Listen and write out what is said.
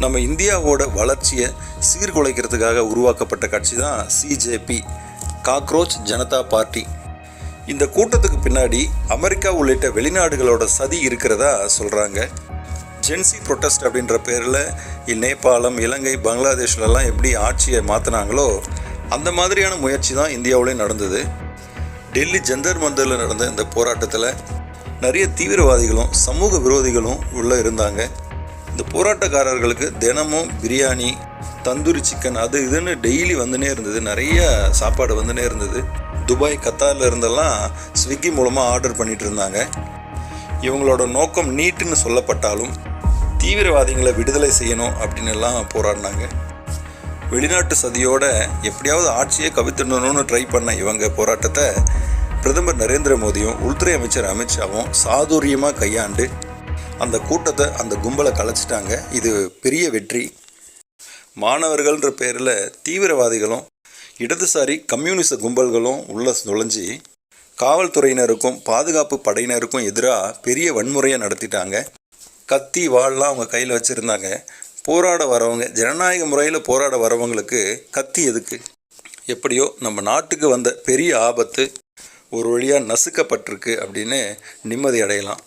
நம்ம இந்தியாவோட வளர்ச்சியை சீர்குலைக்கிறதுக்காக உருவாக்கப்பட்ட கட்சி தான் சிஜேபி, காக்ரோச் ஜனதா பார்ட்டி. இந்த கூட்டத்துக்கு பின்னாடி அமெரிக்கா உள்ளிட்ட வெளிநாடுகளோட சதி இருக்கிறதா சொல்கிறாங்க. ஜென்சி ப்ரொட்டஸ்ட் அப்படின்ற பேரில் நேபாளம், இலங்கை, பங்களாதேஷ்லலாம் எப்படி ஆட்சியை மாற்றினாங்களோ அந்த மாதிரியான முயற்சி தான் இந்தியாவிலேயும் நடந்தது. டெல்லி ஜந்தர் மந்தரில் நடந்த இந்த போராட்டத்தில் நிறைய தீவிரவாதிகளும் சமூக விரோதிகளும் உள்ளே இருந்தாங்க. இந்த போராட்டக்காரர்களுக்கு தினமும் பிரியாணி, தந்தூரி சிக்கன், அது இதுன்னு டெய்லி வந்துனே இருந்தது. நிறைய சாப்பாடு வந்துனே இருந்தது. துபாய், கத்தாரில் இருந்தெல்லாம் ஸ்விக்கி மூலமாக ஆர்டர் பண்ணிகிட்டு இருந்தாங்க. இவங்களோட நோக்கம் நீட்டுன்னு சொல்லப்பட்டாலும் தீவிரவாதிகளை விடுதலை செய்யணும் அப்படின்னு எல்லாம் போராடினாங்க. வெளிநாட்டு சதியோட எப்படியாவது ஆட்சியை கவிழ்த்திடணும்னு ட்ரை பண்ண இவங்க போராட்டத்தை பிரதமர் நரேந்திர மோடியும் உள்துறை அமைச்சர் அமித்ஷாவும் சாதுரியமாக கையாண்டு அந்த கூட்டத்தை, அந்த கும்பலை கலைச்சிட்டாங்க. இது பெரிய வெற்றி. மாணவர்கள்ன்ற பேரில் தீவிரவாதிகளும் இடதுசாரி கம்யூனிச கும்பல்களும் உள்ள நுழைஞ்சி காவல்துறையினருக்கும் பாதுகாப்பு படையினருக்கும் எதிராக பெரிய வன்முறையை நடத்திட்டாங்க. கத்தி, வாள்லாம் அவங்க கையில் வச்சுருந்தாங்க. போராட வரவங்க, ஜனநாயக முறையில் போராட வரவங்களுக்கு கத்தி எதுக்கு? எப்படியோ நம்ம நாட்டுக்கு வந்த பெரிய ஆபத்து ஒரு வழியாக நசுக்கப்பட்டிருக்கு அப்படின்னு நிம்மதி அடையலாம்.